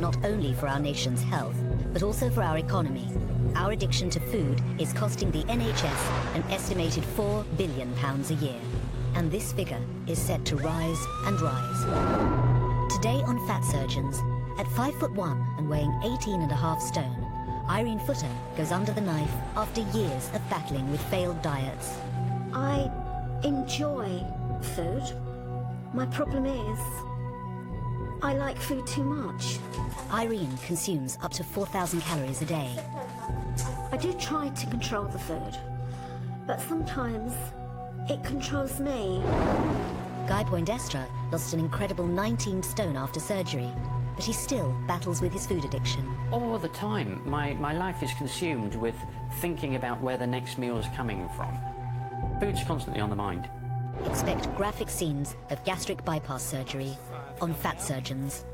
not only for our nation's health, but also for our economy. Our addiction to food is costing the NHS an estimated £4 billion a year. And this figure is set to rise and rise. Today on Fat Surgeons, at 5'1" and weighing 18.5 stone, Irene Footer goes under the knife after years of battling with failed diets. I enjoy food. My problem is, I like food too much. Irene consumes up to 4,000 calories a day. I do try to control the food, but sometimes it controls me. Guy Poindexter lost an incredible 19 stone after surgery, but he still battles with his food addiction. All the time, my life is consumed with thinking about where the next meal is coming from. Food's constantly on the mind. Expect graphic scenes of gastric bypass surgery on Fat Surgeons.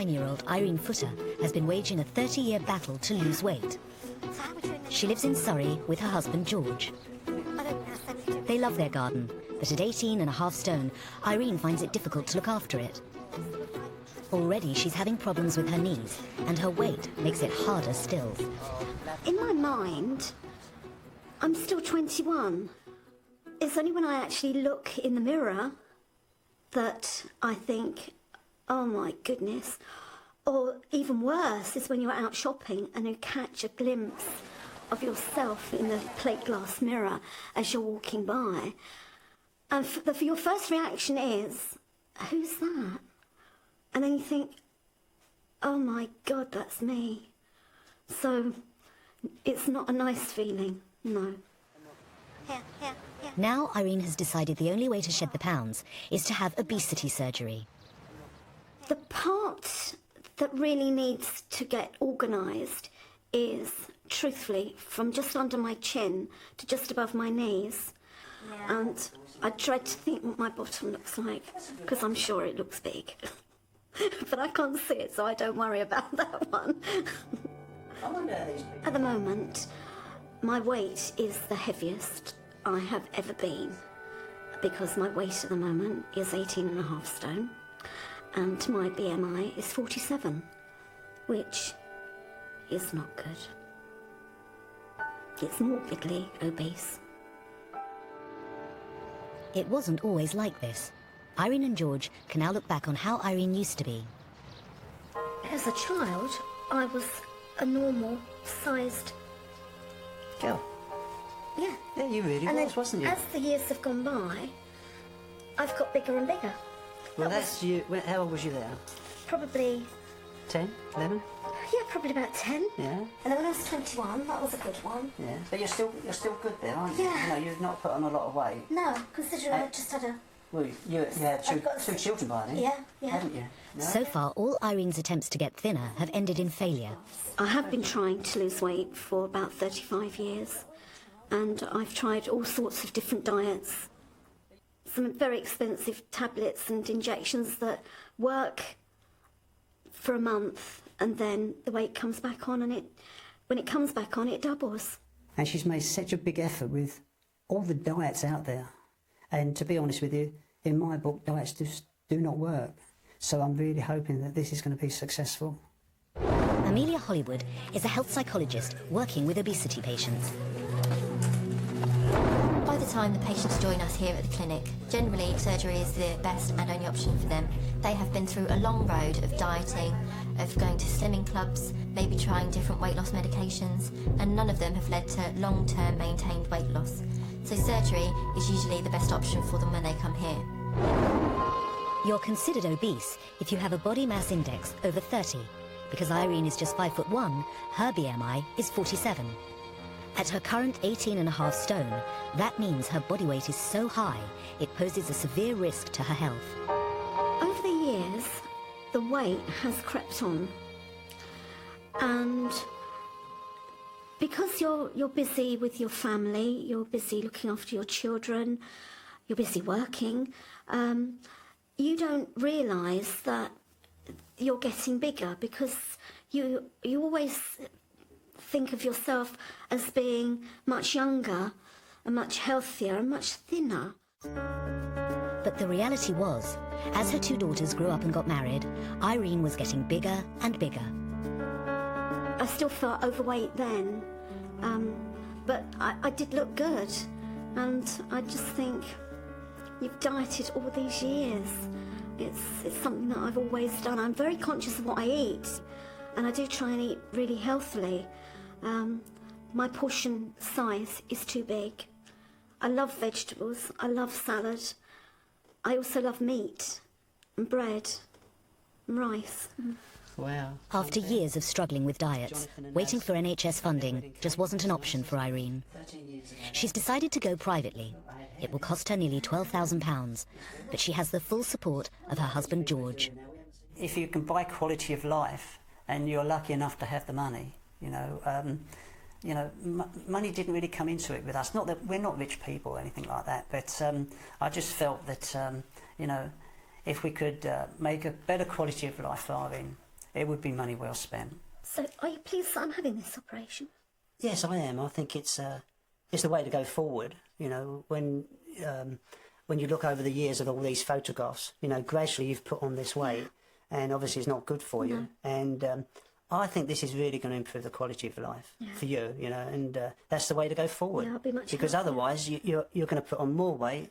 Year-old Irene Footer has been waging a 30-year battle to lose weight. She lives in Surrey with her husband George. They love their garden, but at 18.5 stone, Irene finds it difficult to look after it. Already she's having problems with her knees, and her weight makes it harder still. In my mind, I'm still 21. It's only when I actually look in the mirror that I think, oh my goodness. Or even worse is when you're out shopping and you catch a glimpse of yourself in the plate glass mirror as you're walking by. And your first reaction is, who's that? And then you think, oh my God, that's me. So it's not a nice feeling, no. Now Irene has decided the only way to shed the pounds is to have obesity surgery. The part that really needs to get organised is, truthfully, from just under my chin to just above my knees. Yeah. And I dread to think what my bottom looks like, because I'm sure it looks big. But I can't see it, so I don't worry about that one. At the moment, my weight is the heaviest I have ever been, because my weight at the moment is 18.5 stone. And my BMI is 47, which is not good. It's morbidly obese. It wasn't always like this. Irene and George can now look back on how Irene used to be. As a child, I was a normal-sized girl. Yeah. Yeah, you really was, wasn't you? As the years have gone by, I've got bigger and bigger. Well, that's you. How old was you there? Probably 10, 11? Yeah, probably about 10. Yeah. And then when I was 21, that was a good one. Yeah. But you're still good there, aren't you? Yeah. You know, you've not put on a lot of weight. No, considering I just had a... Well, you had two children by then. Yeah. Haven't you? No? So far, all Irene's attempts to get thinner have ended in failure. I have been trying to lose weight for about 35 years. And I've tried all sorts of different diets. Some very expensive tablets and injections that work for a month, and then the weight comes back on, and when it comes back on, it doubles. And she's made such a big effort with all the diets out there. And to be honest with you, in my book, diets just do not work. So I'm really hoping that this is going to be successful. Amelia Hollywood is a health psychologist working with obesity patients. By the time the patients join us here at the clinic, generally surgery is the best and only option for them. They have been through a long road of dieting, of going to slimming clubs, maybe trying different weight loss medications, and none of them have led to long-term maintained weight loss. So surgery is usually the best option for them when they come here. You're considered obese if you have a body mass index over 30. Because Irene is just 5'1", her BMI is 47. At her current 18.5 stone, that means her body weight is so high, it poses a severe risk to her health. Over the years, the weight has crept on. And because you're busy with your family, you're busy looking after your children, you're busy working, you don't realise that you're getting bigger, because you always think of yourself as being much younger and much healthier and much thinner. But the reality was, as her two daughters grew up and got married, Irene was getting bigger and bigger. I still felt overweight then, but I did look good, and I just think, you've dieted all these years. It's something that I've always done. I'm very conscious of what I eat, and I do try and eat really healthily. My portion size is too big. I love vegetables, I love salad. I also love meat and bread and rice. Wow. After years of struggling with diets, waiting for NHS funding just wasn't an option for Irene. She's decided to go privately. It will cost her nearly £12,000, but she has the full support of her husband George. If you can buy quality of life, and you're lucky enough to have the money, money didn't really come into it with us. Not that we're not rich people or anything like that, but I just felt that, if we could make a better quality of life for Irene, it would be money well spent. So, are you pleased that I'm having this operation? Yes, I am. I think it's the way to go forward. When you look over the years of all these photographs, gradually you've put on this weight, and obviously it's not good for you. And I think this is really going to improve the quality of life for you, and that's the way to go forward. Yeah, I'll be much because healthier. otherwise you're going to put on more weight.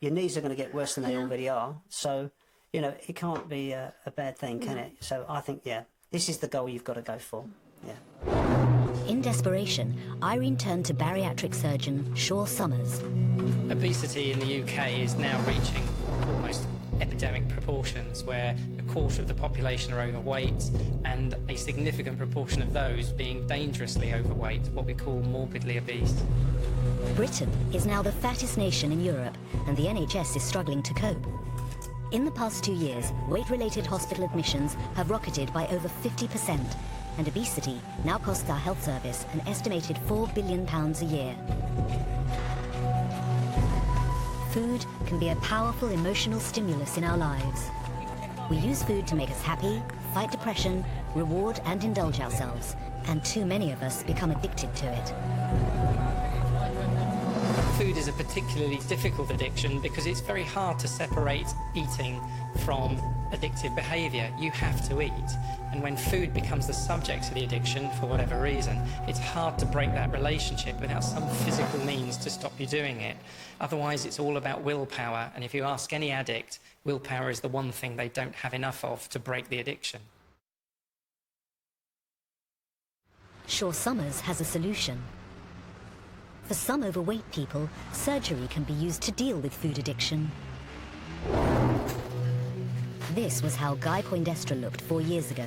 Your knees are going to get worse than they already are. So, it can't be a bad thing, can it? So I think, this is the goal you've got to go for. Yeah. In desperation, Irene turned to bariatric surgeon Shaw Summers. Obesity in the UK is now reaching almost epidemic proportions, where a quarter of the population are overweight and a significant proportion of those being dangerously overweight, what we call morbidly obese. Britain is now the fattest nation in Europe, and the NHS is struggling to cope. In the past 2 years, weight-related hospital admissions have rocketed by over 50%, and obesity now costs our health service an estimated £4 billion a year. Food can be a powerful emotional stimulus in our lives. We use food to make us happy, fight depression, reward and indulge ourselves, and too many of us become addicted to it. Food is a particularly difficult addiction because it's very hard to separate eating from addictive behaviour. You have to eat, and when food becomes the subject of the addiction for whatever reason, it's hard to break that relationship without some physical means to stop you doing it. Otherwise, it's all about willpower, and if you ask any addict, willpower is the one thing they don't have enough of to break the addiction. Shaw Summers has a solution. For some overweight people, surgery can be used to deal with food addiction. This was how Guy Poindexter looked 4 years ago.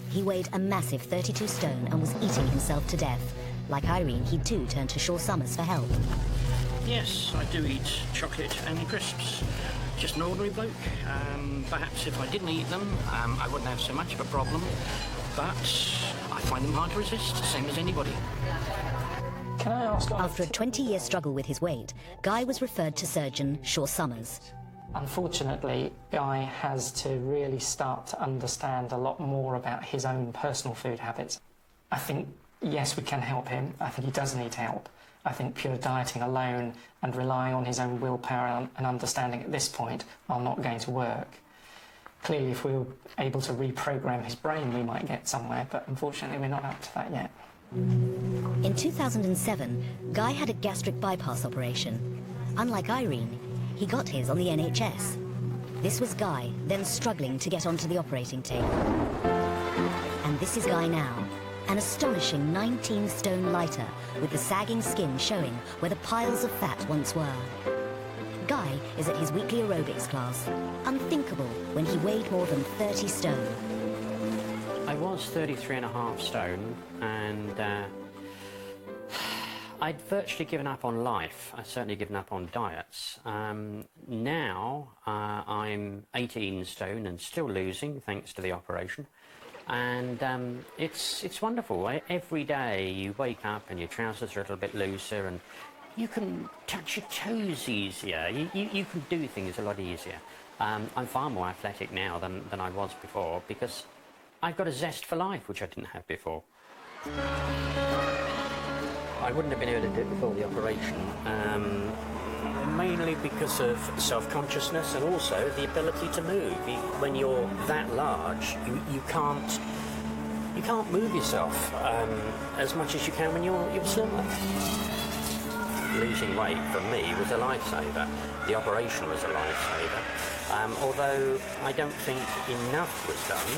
He weighed a massive 32 stone and was eating himself to death. Like Irene, he too turned to Shaw Summers for help. Yes, I do eat chocolate and crisps. Just an ordinary bloke. Perhaps if I didn't eat them, I wouldn't have so much of a problem. But I find them hard to resist, same as anybody. Can I ask... After a 20-year struggle with his weight, Guy was referred to surgeon Shaw Summers. Unfortunately, Guy has to really start to understand a lot more about his own personal food habits. I think, yes, we can help him. I think he does need help. I think pure dieting alone and relying on his own willpower and understanding at this point are not going to work. Clearly, if we were able to reprogram his brain, we might get somewhere, but unfortunately, we're not up to that yet. In 2007, Guy had a gastric bypass operation. Unlike Irene, he got his on the NHS. This was Guy, then struggling to get onto the operating table. And this is Guy now, an astonishing 19 stone lighter with the sagging skin showing where the piles of fat once were. Guy is at his weekly aerobics class. Unthinkable when he weighed more than 30 stone. I was 33.5 stone, and I'd virtually given up on life. I'd certainly given up on diets. Now I'm 18 stone and still losing, thanks to the operation. And it's wonderful. Every day you wake up and your trousers are a little bit looser, and you can touch your toes easier. You can do things a lot easier. I'm far more athletic now than I was before because I've got a zest for life, which I didn't have before. I wouldn't have been able to do it before the operation, mainly because of self-consciousness and also the ability to move. When you're that large, you can't move yourself as much as you can when you're slimmer. Losing weight for me was a lifesaver. The operation was a lifesaver. Although I don't think enough was done,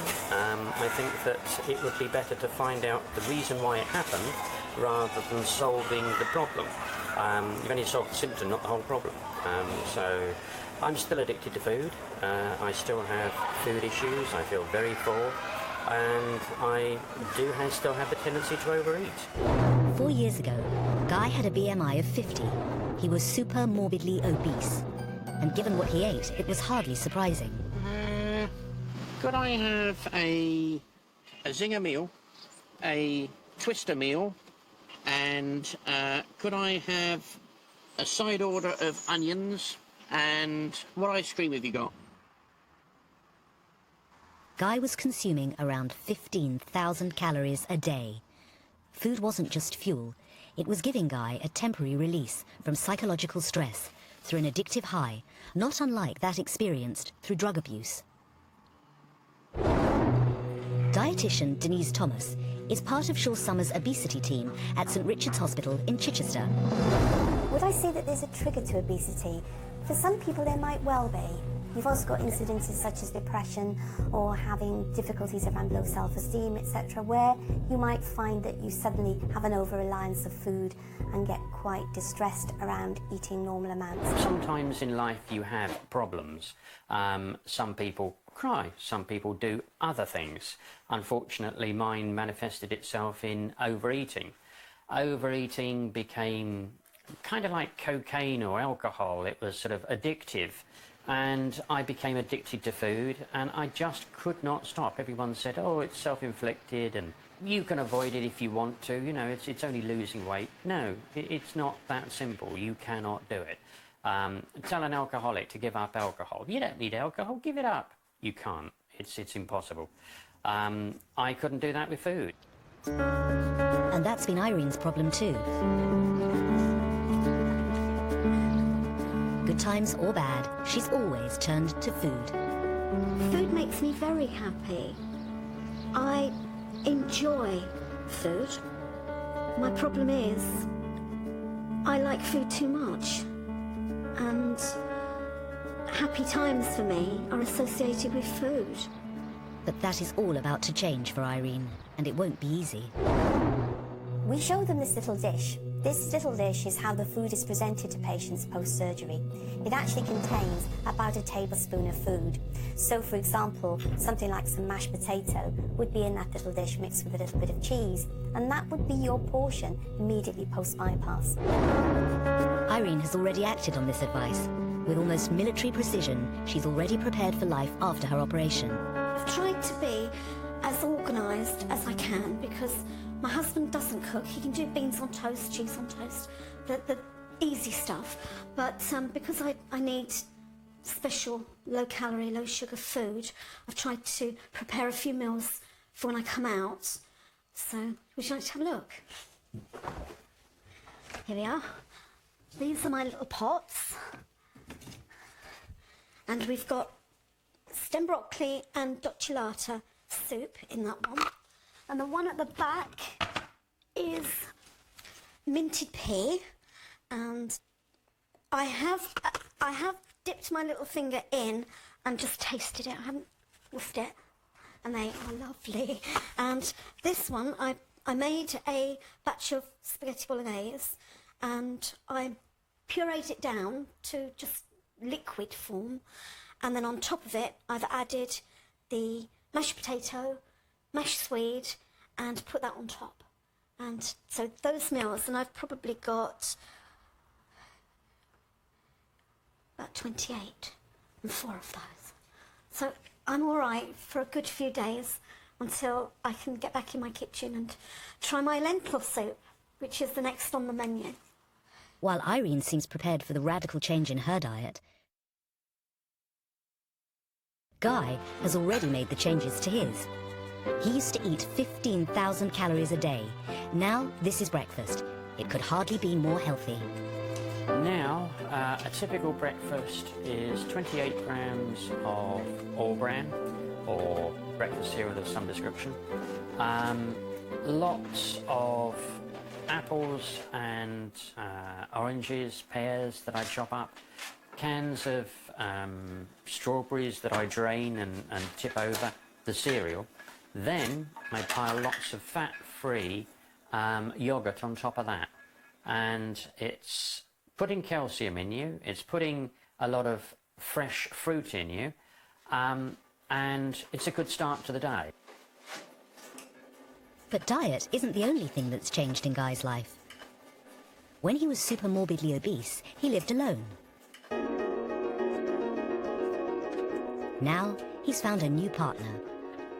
I think that it would be better to find out the reason why it happened rather than solving the problem. You've only solved the symptom, not the whole problem. So I'm still addicted to food. I still have food issues. I feel very full. And I still have the tendency to overeat. 4 years ago, Guy had a BMI of 50. He was super morbidly obese. And given what he ate, it was hardly surprising. Could I have a zinger meal, a twister meal, and could I have a side order of onions, and what ice cream have you got? Guy was consuming around 15,000 calories a day. Food wasn't just fuel. It was giving Guy a temporary release from psychological stress through an addictive high, not unlike that experienced through drug abuse. Dietitian Denise Thomas is part of Shaw Summers' obesity team at St Richard's Hospital in Chichester. Would I say that there's a trigger to obesity? For some people there might well be. You've also got incidences such as depression or having difficulties around low self-esteem, etc., where you might find that you suddenly have an over-reliance of food and get quite distressed around eating normal amounts. Sometimes in life you have problems. Some people cry, some people do other things. Unfortunately, mine manifested itself in overeating. Overeating became kind of like cocaine or alcohol. It was sort of addictive. And I became addicted to food, and I just could not stop. Everyone said, oh, it's self-inflicted, and you can avoid it if you want to. You know, it's only losing weight. No, it's not that simple. You cannot do it. Tell an alcoholic to give up alcohol. You don't need alcohol. Give it up. You can't. It's impossible. I couldn't do that with food. And that's been Irene's problem too. Good times or bad, she's always turned to food. Food makes me very happy. I enjoy food. My problem is, I like food too much. And happy times for me are associated with food. But that is all about to change for Irene, and it won't be easy. We show them this little dish. This little dish is how the food is presented to patients post-surgery. It actually contains about a tablespoon of food. So, for example, something like some mashed potato would be in that little dish mixed with a little bit of cheese, and that would be your portion immediately post-bypass. Irene has already acted on this advice. With almost military precision, she's already prepared for life after her operation. I've tried to be as organised as I can because my husband doesn't cook. He can do beans on toast, cheese on toast, the easy stuff. But because I need special low-calorie, low-sugar food, I've tried to prepare a few meals for when I come out. So, would you like to have a look? Here we are. These are my little pots. And we've got stem broccoli and dotulata soup in that one. And the one at the back is minted pea, and I have dipped my little finger in and just tasted it. I haven't woofed it, and they are lovely. And this one, I made a batch of spaghetti bolognese, and I pureed it down to just liquid form, and then on top of it, I've added the mashed potato, mashed swede, and put that on top. And so those meals, and I've probably got about 28 and 4 of those. So I'm all right for a good few days until I can get back in my kitchen and try my lentil soup, which is the next on the menu. While Irene seems prepared for the radical change in her diet, Guy has already made the changes to his. He used to eat 15,000 calories a day. Now this is breakfast. It could hardly be more healthy. Now, a typical breakfast is 28 grams of all bran, or breakfast cereal of some description. Lots of apples and oranges, pears that I chop up, cans of strawberries that I drain and tip over the cereal. Then I pile lots of fat-free yogurt on top of that. And it's putting calcium in you, it's putting a lot of fresh fruit in you, and it's a good start to the day. But diet isn't the only thing that's changed in Guy's life. When he was super morbidly obese, he lived alone. Now he's found a new partner.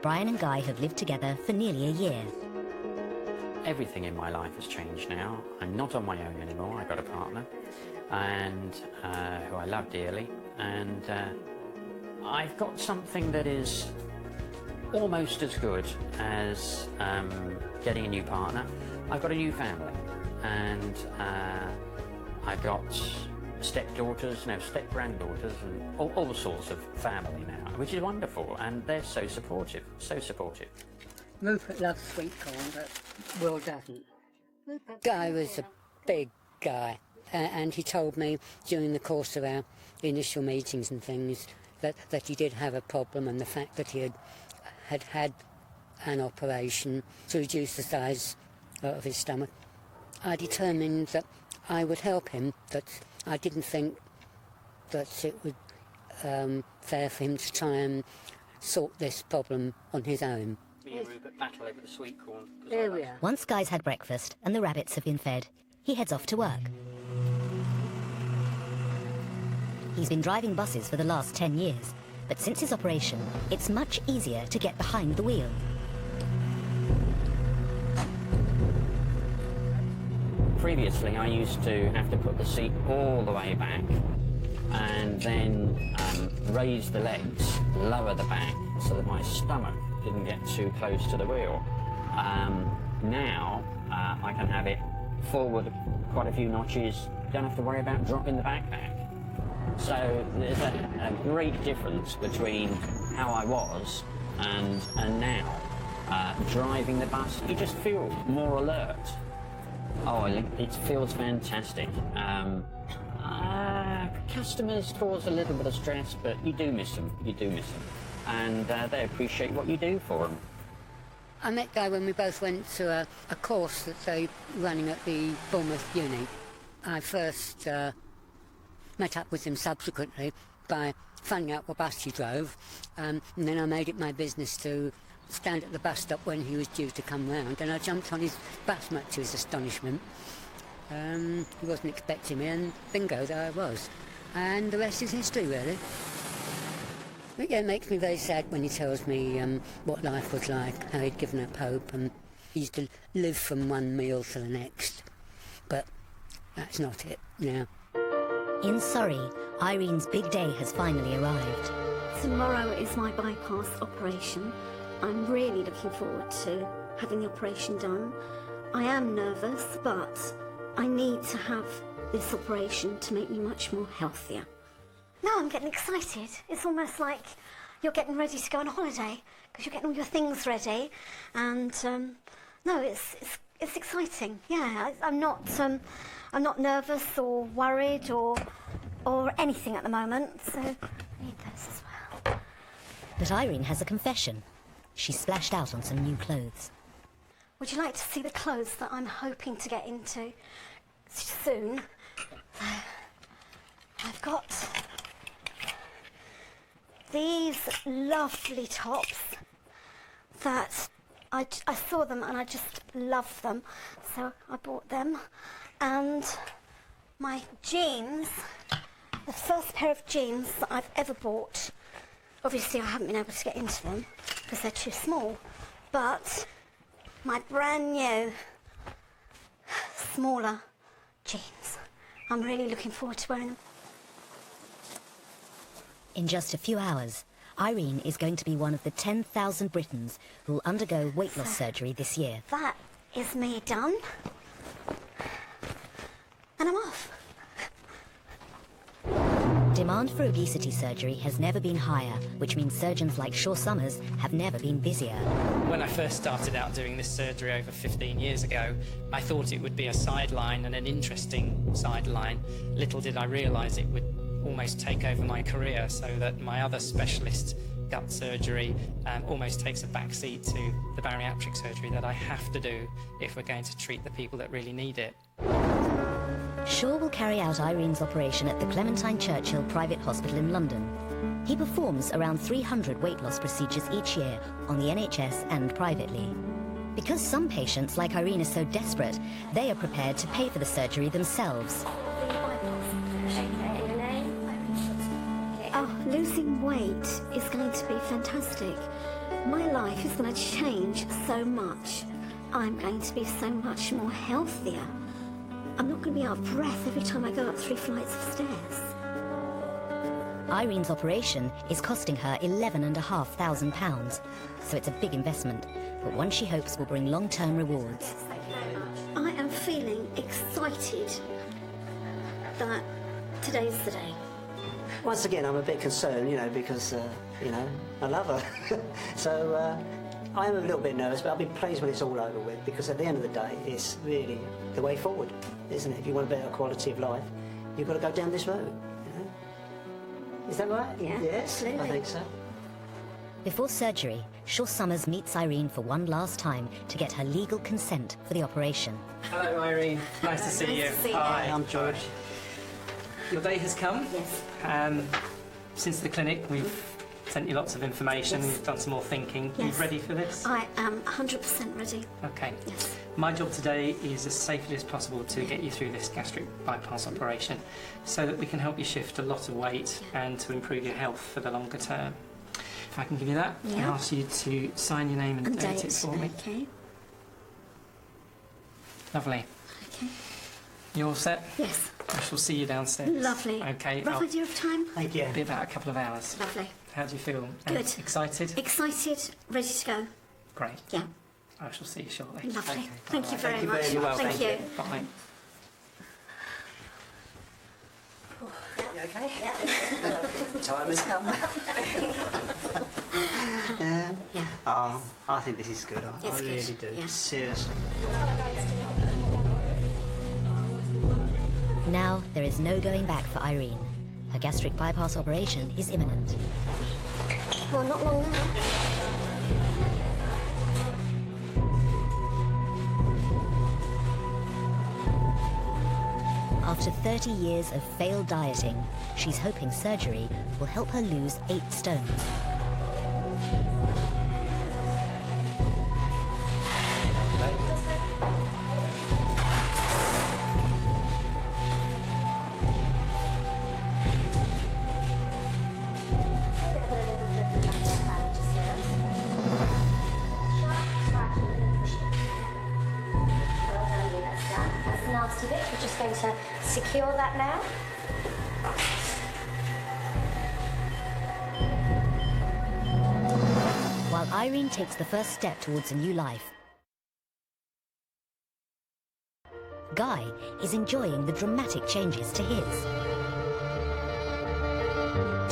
Brian and Guy have lived together for nearly a year. Everything in my life has changed now. I'm not on my own anymore. I've got a partner, and who I love dearly, and I've got something that is almost as good as getting a new partner. I've got a new family, and I've got stepdaughters, step-granddaughters, and all sorts of family now, which is wonderful, and they're so supportive, so supportive. Rupert loves sweet corn, but Will doesn't. Guy was a big guy, and he told me during the course of our initial meetings and things that he did have a problem, and the fact that he had an operation to reduce the size of his stomach. I determined that I would help him, that I didn't think that it would fair for him to try and sort this problem on his own. Me and Rupert battle over the sweet corn. There we are. Once Guy's had breakfast and the rabbits have been fed, he heads off to work. He's been driving buses for the last 10 years, but since his operation, it's much easier to get behind the wheel. Previously, I used to have to put the seat all the way back and then raise the legs, lower the back, so that my stomach didn't get too close to the wheel. Now, I can have it forward quite a few notches, don't have to worry about dropping the backpack. So there's a great difference between how I was and now. Driving the bus, you just feel more alert. Oh, it feels fantastic. Customers cause a little bit of stress, but you do miss them, And they appreciate what you do for them. I met Guy when we both went to a course that they were running at the Bournemouth Uni. I first met up with him subsequently by finding out what bus he drove, and then I made it my business to stand at the bus stop when he was due to come round, and I jumped on his bus, much to his astonishment. He wasn't expecting me, and bingo, there I was. And the rest is history, really. But yeah, it makes me very sad when he tells me what life was like, how he'd given up hope, and he used to live from one meal to the next. But that's not it now. In Surrey, Irene's big day has finally arrived. Tomorrow is my bypass operation. I'm really looking forward to having the operation done. I am nervous, but I need to have this operation to make me much more healthier. Now I'm getting excited. It's almost like you're getting ready to go on a holiday because you're getting all your things ready. And no, it's exciting. Yeah, I'm not nervous or worried or anything at the moment. So I need those as well. But Irene has a confession. She splashed out on some new clothes. Would you like to see the clothes that I'm hoping to get into soon? I've got these lovely tops that I saw them and I just loved them, so I bought them. And my jeans, the first pair of jeans that I've ever bought. Obviously I haven't been able to get into them because they're too small, but my brand new smaller jeans. I'm really looking forward to wearing them. In just a few hours, Irene is going to be one of the 10,000 Britons who will undergo weight loss surgery this year. That is me done. And I'm off. Demand for obesity surgery has never been higher, which means surgeons like Shaw Summers have never been busier. When I first started out doing this surgery over 15 years ago, I thought it would be a sideline and an interesting sideline. Little did I realise it would almost take over my career, so that my other specialist gut surgery almost takes a backseat to the bariatric surgery that I have to do if we're going to treat the people that really need it. Shaw will carry out Irene's operation at the Clementine Churchill Private Hospital in London. He performs around 300 weight loss procedures each year on the NHS and privately. Because some patients like Irene are so desperate, they are prepared to pay for the surgery themselves. Oh, losing weight is going to be fantastic. My life is going to change so much. I'm going to be so much more healthier. I'm not going to be out of breath every time I go up 3 flights of stairs. Irene's operation is costing her £11,500, so it's a big investment, but one she hopes will bring long-term rewards. I am feeling excited that today's the day. Once again, I'm a bit concerned, because, I love her. So I am a little bit nervous, but I'll be pleased when it's all over with, because at the end of the day, it's really the way forward, isn't it? If you want a better quality of life, you've got to go down this road, Is that right? Yeah, yes, absolutely. I think so. Before surgery, Shaw Summers meets Irene for one last time to get her legal consent for the operation. Hello, Irene. Nice to see you. Nice to see you. Hi, I'm George. Your day has come. Yes. Since the clinic, we've sent you lots of information. Yes. We've done some more thinking. Yes. You ready for this? I am 100% ready. Okay. Yes. My job today is as safely as possible to get you through this gastric bypass operation so that we can help you shift a lot of weight and to improve your health for the longer term. If I can give you that, Yeah. I'll ask you to sign your name and date it for me. Okay. Lovely. Okay. You all set? Yes. I shall see you downstairs. Lovely. Okay. Rough I'll idea of time? Thank you. be about a couple of hours. Lovely. How do you feel? Good. Excited? Excited, ready to go. Great. Yeah. I shall see you shortly. Lovely. Okay. Thank you very Thank you much. very You're much. welcome. Thank you. Bye. You okay? Yeah. Time has come. Yeah. Oh, I think this is good. I It's really good. do. Yeah. Seriously. Now, there is no going back for Irene. Her gastric bypass operation is imminent. Well, not long now. After 30 years of failed dieting, she's hoping surgery will help her lose 8 stones. That's the nasty bit. We're just going to secure that now. While Irene takes the first step towards a new life, Guy is enjoying the dramatic changes to his.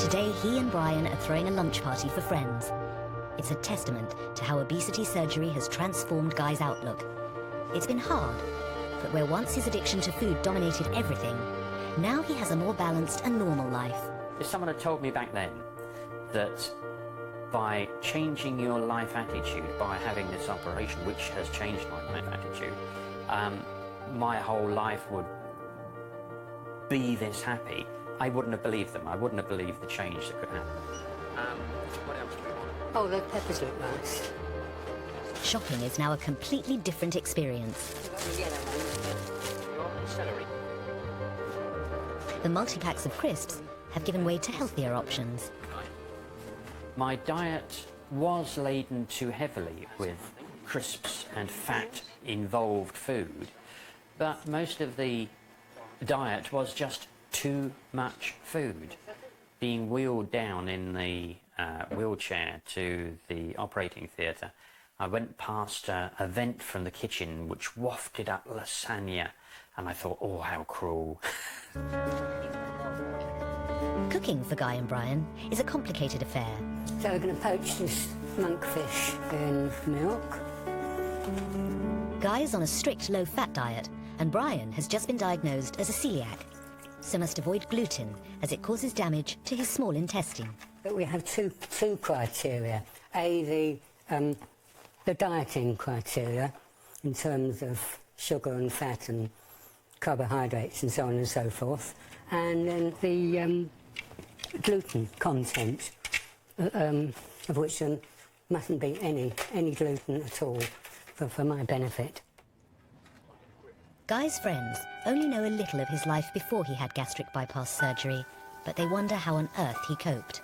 Today, he and Brian are throwing a lunch party for friends. It's a testament to how obesity surgery has transformed Guy's outlook. It's been hard, but where once his addiction to food dominated everything, now he has a more balanced and normal life. If someone had told me back then that by changing your life attitude, by having this operation, which has changed my life attitude, my whole life would be this happy, I wouldn't have believed them. I wouldn't have believed the change that could happen. What else do we want? Oh, the peppers look nice. Shopping is now a completely different experience. The multi-packs of crisps have given way to healthier options. My diet was laden too heavily with crisps and fat-involved food, but most of the diet was just too much food being wheeled down in the wheelchair to the operating theatre, I went past a vent from the kitchen which wafted up lasagna, and I thought, oh, how cruel. Cooking for Guy and Brian is a complicated affair. So we're going to poach this monkfish in milk. Guy is on a strict low-fat diet, and Brian has just been diagnosed as a celiac, so must avoid gluten as it causes damage to his small intestine. But we have two criteria. A, the dieting criteria in terms of sugar and fat and carbohydrates and so on and so forth, and then the gluten content, of which there mustn't be any gluten at all for my benefit. Guy's friends only know a little of his life before he had gastric bypass surgery, but they wonder how on earth he coped.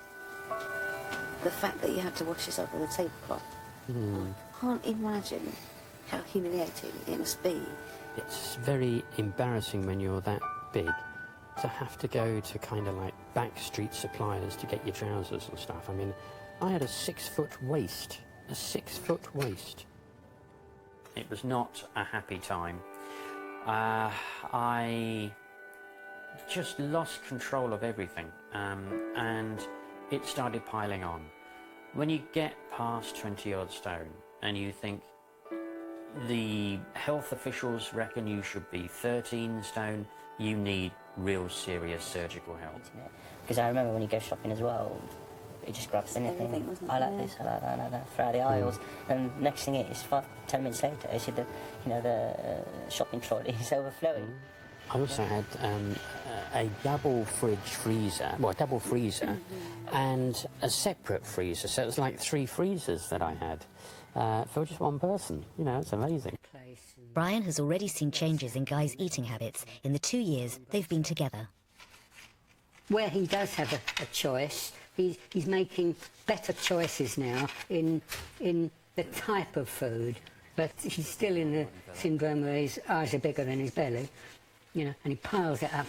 The fact that you had to wash yourself with a tablecloth, I can't imagine how humiliating it must be. It's very embarrassing when you're that big to have to go to kind of like backstreet suppliers to get your trousers and stuff. I mean, I had a 6-foot waist. A 6-foot waist. It was not a happy time. I just lost control of everything, and it started piling on. When you get past 20-odd stone and you think the health officials reckon you should be 13 stone, you need real serious surgical help. Because I remember when you go shopping as well, it just grabs anything. I like this, I like that, I like that, throughout the aisles. And next thing is 5-10 minutes later, you see the shopping trolley is overflowing. I also had a double freezer, and a separate freezer, so it was like 3 freezers that I had for just one person. You know, it's amazing. Brian has already seen changes in Guy's eating habits in the 2 years they've been together. Where he does have a choice, he's making better choices now in the type of food, but he's still in the syndrome where his eyes are bigger than his belly. You know, and he piles it up.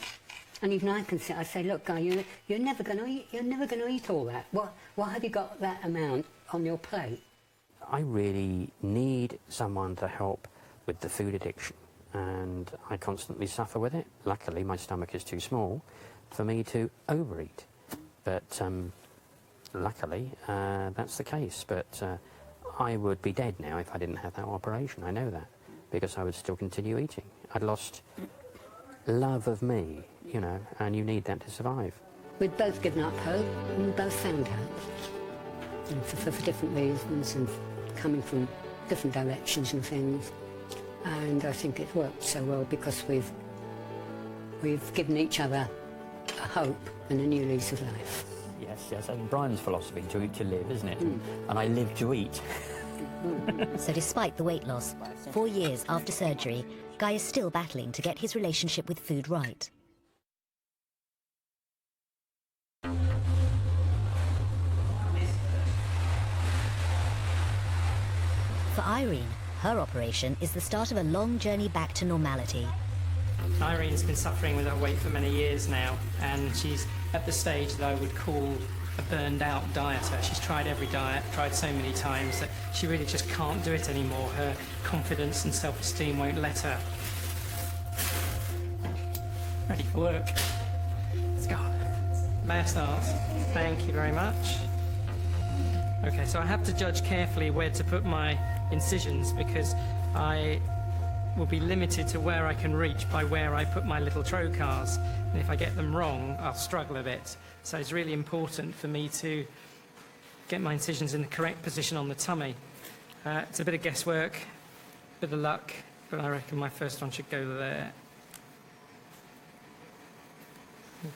And even I can say, look, Guy, you're never going to eat all that. Why have you got that amount on your plate? I really need someone to help with the food addiction, and I constantly suffer with it. Luckily, my stomach is too small for me to overeat. But luckily, that's the case. But I would be dead now if I didn't have that operation. I know that, because I would still continue eating. I'd lost love of me, you know, and you need that to survive. We'd both given up hope, and we both found hope. And for different reasons, and coming from different directions and things. And I think it's worked so well because we've given each other a hope and a new lease of life. Yes, and Brian's philosophy, to eat to live, isn't it? And I live to eat. So despite the weight loss, 4 years after surgery, Guy is still battling to get his relationship with food right. For Irene, her operation is the start of a long journey back to normality. Irene's been suffering with her weight for many years now, and she's at the stage that I would call a burned out dieter. She's tried every diet, tried so many times that she really just can't do it anymore. Her confidence and self-esteem won't let her. Ready for work. Let's go. May I start? Thank you very much. Okay, so I have to judge carefully where to put my incisions because I will be limited to where I can reach by where I put my little trocars. And if I get them wrong, I'll struggle a bit. So it's really important for me to get my incisions in the correct position on the tummy. It's a bit of guesswork, a bit of luck, but I reckon my first one should go there.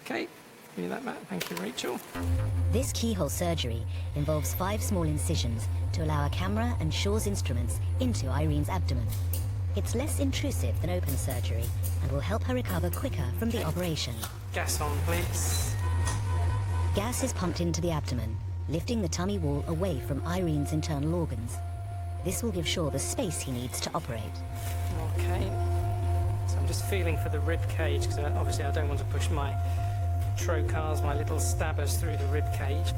Okay, give me that back. Thank you, Rachel. This keyhole surgery involves 5 small incisions to allow a camera and Shaw's instruments into Irene's abdomen. It's less intrusive than open surgery and will help her recover quicker from the operation. Gas on, please. Gas is pumped into the abdomen, lifting the tummy wall away from Irene's internal organs. This will give Shaw the space he needs to operate. Okay. So I'm just feeling for the rib cage because obviously I don't want to push my trocars, my little stabbers, through the rib cage.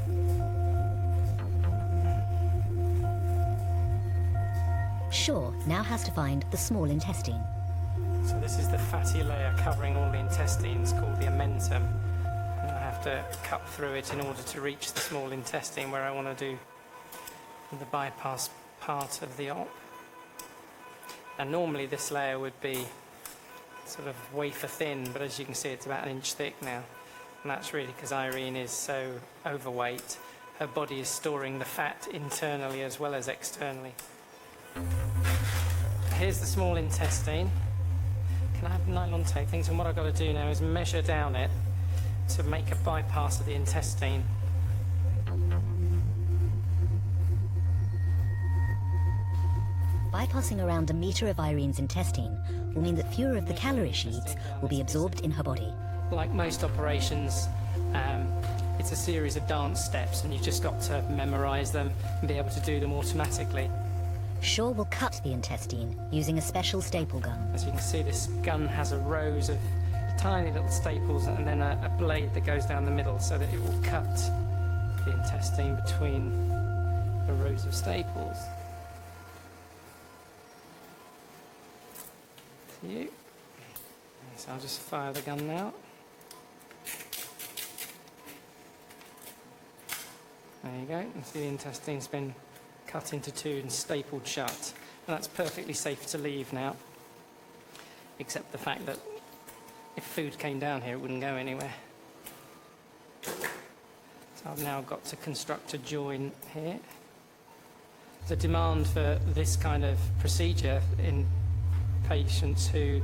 Shaw now has to find the small intestine. So this is the fatty layer covering all the intestines called the omentum. And I have to cut through it in order to reach the small intestine where I want to do the bypass part of the op. And normally this layer would be sort of wafer thin, but as you can see it's about 1 inch thick now. And that's really because Irene is so overweight. Her body is storing the fat internally as well as externally. Here's the small intestine. Can I have nylon tape things? And what I've got to do now is measure down it to make a bypass of the intestine. Bypassing around 1 metre of Irene's intestine will mean that fewer of the calories she eats will be absorbed in her body. Like most operations, it's a series of dance steps and you've just got to memorise them and be able to do them automatically. Shaw will cut the intestine using a special staple gun. As you can see, this gun has a rows of tiny little staples and then a blade that goes down the middle so that it will cut the intestine between the rows of staples. So I'll just fire the gun now. There you go. You see the intestine's been cut into 2 and stapled shut. And that's perfectly safe to leave now. Except the fact that if food came down here, it wouldn't go anywhere. So I've now got to construct a join here. The demand for this kind of procedure in patients who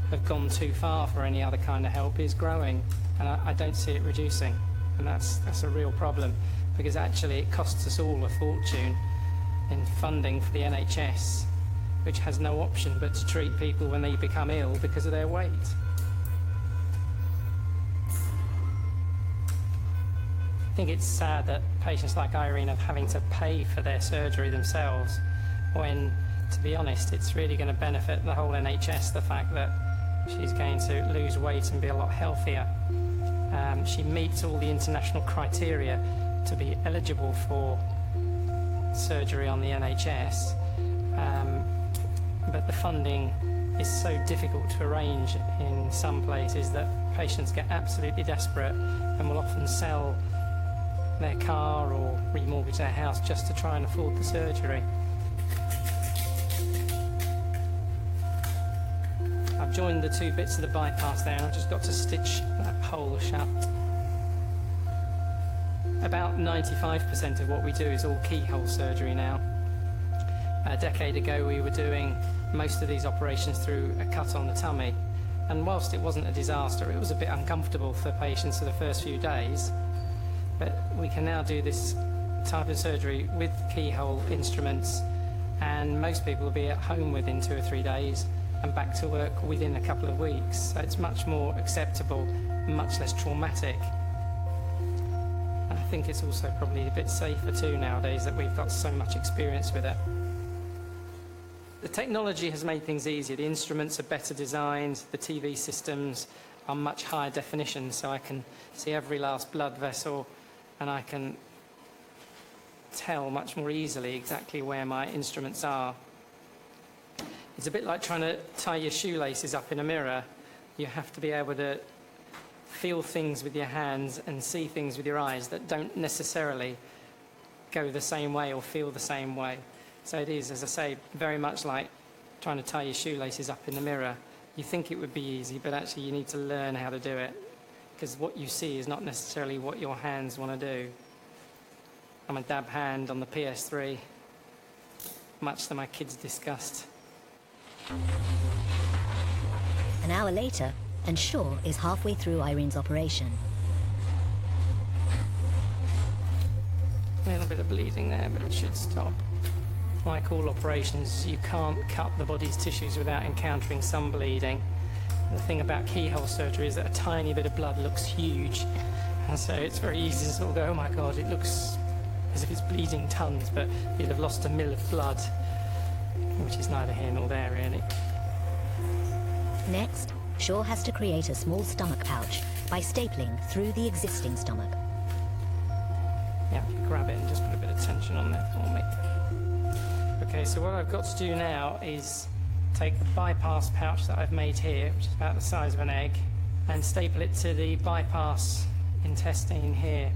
have gone too far for any other kind of help is growing, and I don't see it reducing, and that's a real problem, because actually it costs us all a fortune in funding for the NHS, which has no option but to treat people when they become ill because of their weight. I think it's sad that patients like Irene are having to pay for their surgery themselves when, to be honest, it's really going to benefit the whole NHS, the fact that she's going to lose weight and be a lot healthier. She meets all the international criteria to be eligible for surgery on the NHS, but the funding is so difficult to arrange in some places that patients get absolutely desperate and will often sell their car or remortgage their house just to try and afford the surgery. I've joined the 2 bits of the bypass there, and I've just got to stitch that hole shut. About 95% of what we do is all keyhole surgery now. A decade ago we were doing most of these operations through a cut on the tummy, and whilst it wasn't a disaster, it was a bit uncomfortable for patients for the first few days, but we can now do this type of surgery with keyhole instruments, and most people will be at home within 2 or 3 days and back to work within a couple of weeks. So it's much more acceptable, much less traumatic. And I think it's also probably a bit safer too nowadays that we've got so much experience with it. The technology has made things easier. The instruments are better designed, the TV systems are much higher definition, so I can see every last blood vessel and I can tell much more easily exactly where my instruments are. It's a bit like trying to tie your shoelaces up in a mirror. You have to be able to feel things with your hands and see things with your eyes that don't necessarily go the same way or feel the same way. So it is, as I say, very much like trying to tie your shoelaces up in the mirror. You think it would be easy, but actually you need to learn how to do it, because what you see is not necessarily what your hands want to do. I'm a dab hand on the PS3, much to my kids' disgust. An hour later, and Shaw is halfway through Irene's operation. A little bit of bleeding there, but it should stop. Like all operations, you can't cut the body's tissues without encountering some bleeding. The thing about keyhole surgery is that a tiny bit of blood looks huge, and so it's very easy to sort of go, oh my god, it looks as if it's bleeding tons, but you'd have lost a mil of blood, which is neither here nor there, really. Next, Shaw has to create a small stomach pouch by stapling through the existing stomach. Yeah, grab it and just put a bit of tension on there for me. Okay, so what I've got to do now is take the bypass pouch that I've made here, which is about the size of an egg, and staple it to the bypass intestine here.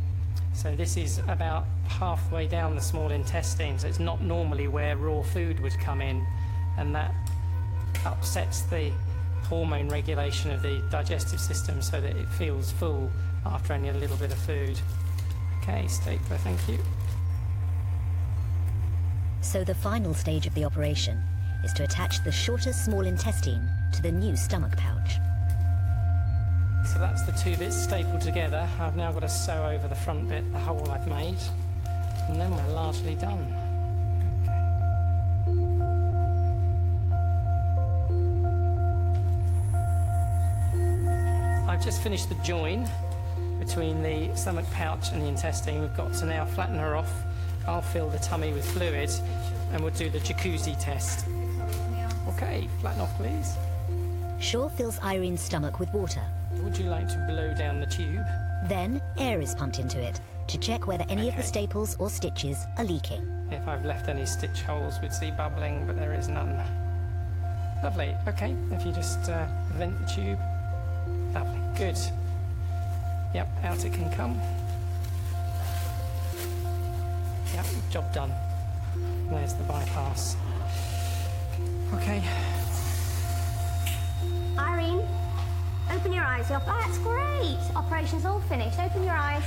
So this is about halfway down the small intestine, so it's not normally where raw food would come in, and that upsets the hormone regulation of the digestive system so that it feels full after only a little bit of food. Okay, stapler, thank you. So the final stage of the operation is to attach the shorter small intestine to the new stomach pouch. So that's the two bits stapled together. I've now got to sew over the front bit, the hole I've made, and then we're largely done. Okay. I've just finished the join between the stomach pouch and the intestine. We've got to now flatten her off. I'll fill the tummy with fluid and we'll do the jacuzzi test. Okay, flatten off please. Shaw fills Irene's stomach with water. Would you like to blow down the tube? Then air is pumped into it to check whether any of the staples or stitches are leaking. If I've left any stitch holes, we'd see bubbling, but there is none. Lovely. Okay, if you just vent the tube. Lovely. Good. Yep, out it can come. Yep, job done. There's the bypass. Okay. Irene, open your eyes. That's great. Operation's all finished. Open your eyes.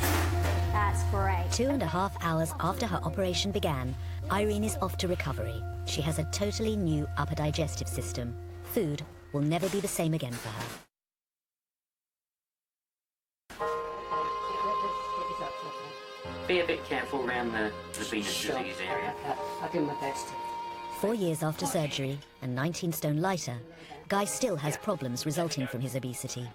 That's great. 2.5 hours after her operation began, Irene is off to recovery. She has a totally new upper digestive system. Food will never be the same again for her. Be a bit careful around the venous disease area. I'll do my best. 4 years after surgery and 19 stone lighter, Guy still has problems resulting from his obesity.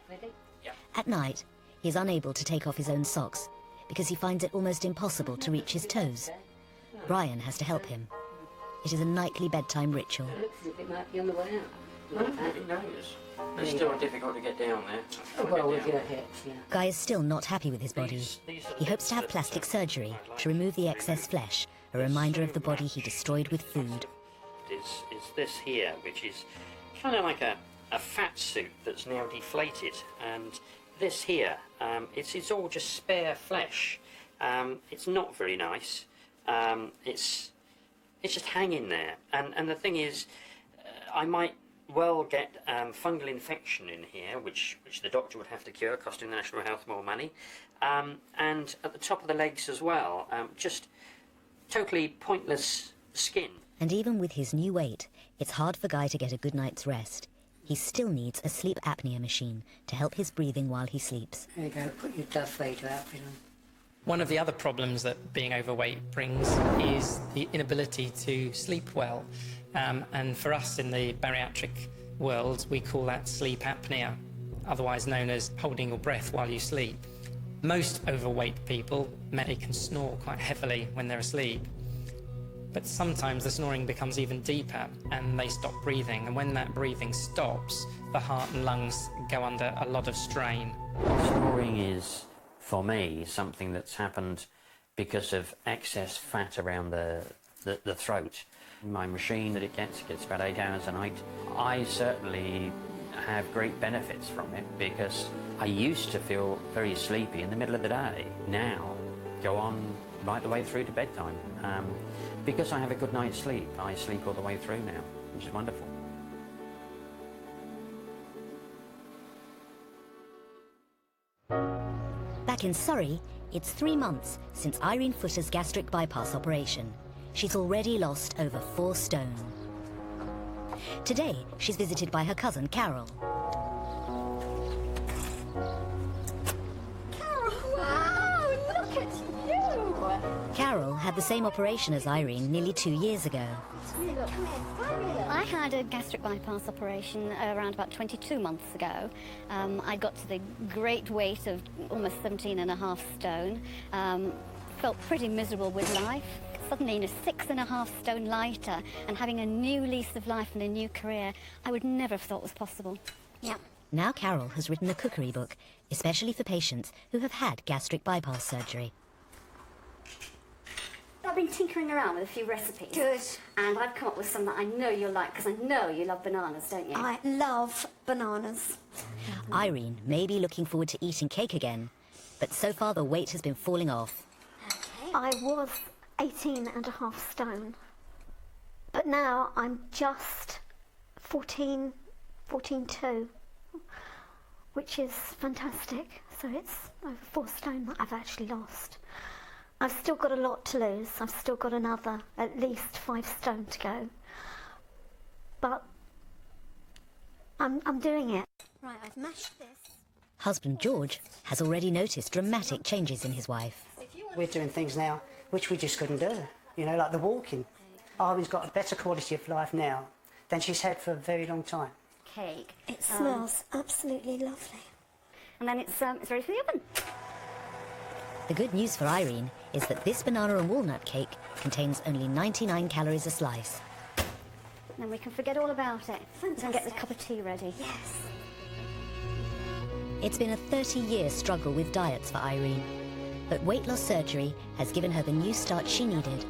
At night, he is unable to take off his own socks because he finds it almost impossible to reach his toes. Brian has to help him. It is a nightly bedtime ritual. It might be on the way out. It knows. It's still difficult to get down there. Well, with your hips, yeah. Guy is still not happy with his body. He hopes to have plastic surgery to remove the excess flesh, a reminder of the body he destroyed with food. It's this here, which is kind of like a fat suit that's now deflated, and this here, it's all just spare flesh. It's not very nice. It's just hanging there, and the thing is, I might well get fungal infection in here, which the doctor would have to cure, costing the National Health more money, and at the top of the legs as well, just totally pointless skin. And even with his new weight, it's hard for Guy to get a good night's rest. He still needs a sleep apnea machine to help his breathing while he sleeps. There you go, put your Darth Vader outfit on. One of the other problems that being overweight brings is the inability to sleep well. And for us in the bariatric world, we call that sleep apnea, otherwise known as holding your breath while you sleep. Most overweight people, many can snore quite heavily when they're asleep. But sometimes the snoring becomes even deeper and they stop breathing. And when that breathing stops, the heart and lungs go under a lot of strain. Snoring is, for me, something that's happened because of excess fat around the throat. My machine that it gets about 8 hours a night. I certainly have great benefits from it because I used to feel very sleepy in the middle of the day. Now, go on right the way through to bedtime. Because I have a good night's sleep, I sleep all the way through now, which is wonderful. Back in Surrey, it's 3 months since Irene Footer's gastric bypass operation. She's already lost over 4 stone. Today, she's visited by her cousin, Carol. Wow, look at you! Carol had the same operation as Irene nearly 2 years ago. I had a gastric bypass operation around about 22 months ago. I got to the great weight of almost 17.5 stone. Felt pretty miserable with life. Suddenly, 6.5 stone lighter and having a new lease of life and a new career, I would never have thought was possible. Yeah. Now Carol has written a cookery book, especially for patients who have had gastric bypass surgery. been tinkering around with a few recipes. Good. And I've come up with some that I know you'll like, because I know you love bananas, don't you? I love bananas. Irene may be looking forward to eating cake again, but so far the weight has been falling off. I was 18.5 stone, but now I'm just 14.2, which is fantastic. So it's over 4 stone that I've actually lost. I've still got a lot to lose. I've still got another at least 5 stone to go. But I'm doing it. Right, I've mashed this. Husband George has already noticed dramatic changes in his wife. We're doing things now which we just couldn't do, you know, like the walking. Irene's got a better quality of life now than she's had for a very long time. Cake. It smells absolutely lovely. And then it's ready for the oven. The good news for Irene is that this banana and walnut cake contains only 99 calories a slice. Then we can forget all about it. And get the cup of tea ready. Yes. It's been a 30-year struggle with diets for Irene, but weight loss surgery has given her the new start she needed.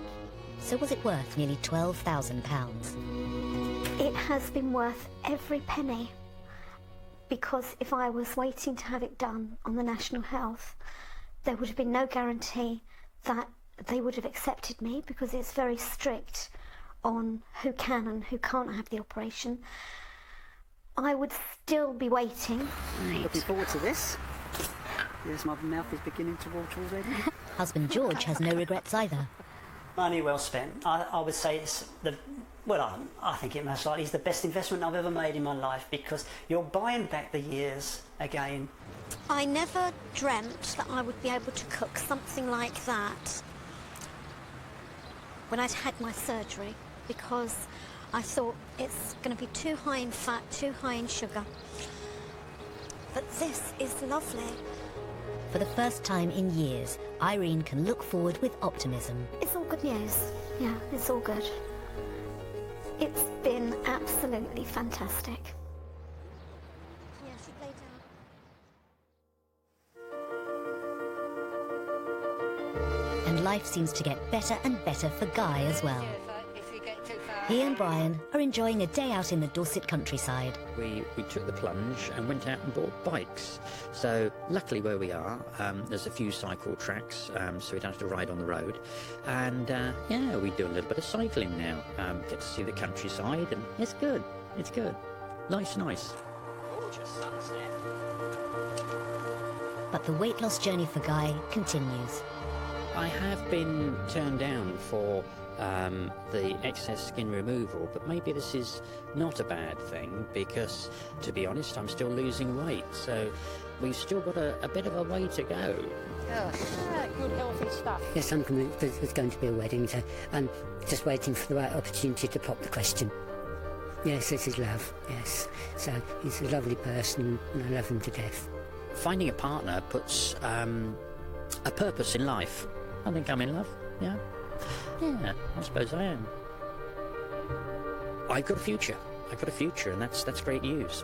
So was it worth nearly £12,000? It has been worth every penny, because if I was waiting to have it done on the National Health, there would have been no guarantee that they would have accepted me, because it's very strict on who can and who can't have the operation. I would still be waiting. Looking forward to this. Yes, my mouth is beginning to water already. Husband George has no regrets either. Money well spent. I would say it's I think it most likely is the best investment I've ever made in my life, because you're buying back the years again. I never dreamt that I would be able to cook something like that when I'd had my surgery, because I thought it's going to be too high in fat, too high in sugar. But this is lovely. For the first time in years, Irene can look forward with optimism. It's all good news. Yeah, it's all good. It's been absolutely fantastic. Yeah, should lay down. And life seems to get better and better for Guy as well. He and Brian are enjoying a day out in the Dorset countryside. We took the plunge and went out and bought bikes. So luckily where we are, there's a few cycle tracks, so we don't have to ride on the road. And yeah, we do a little bit of cycling now. Get to see the countryside, and it's good. It's good. Life's nice. Gorgeous sunset. But the weight loss journey for Guy continues. I have been turned down for the excess skin removal, but maybe this is not a bad thing, because to be honest, I'm still losing weight, so we've still got a bit of a way to go. Good healthy stuff. Yes, I'm convinced there's going to be a wedding, so I'm just waiting for the right opportunity to pop the question. Yes, this is love, yes. So he's a lovely person and I love him to death. Finding a partner puts a purpose in life. I think I'm in love, yeah. Yeah, I suppose I am. I've got a future, and that's great news.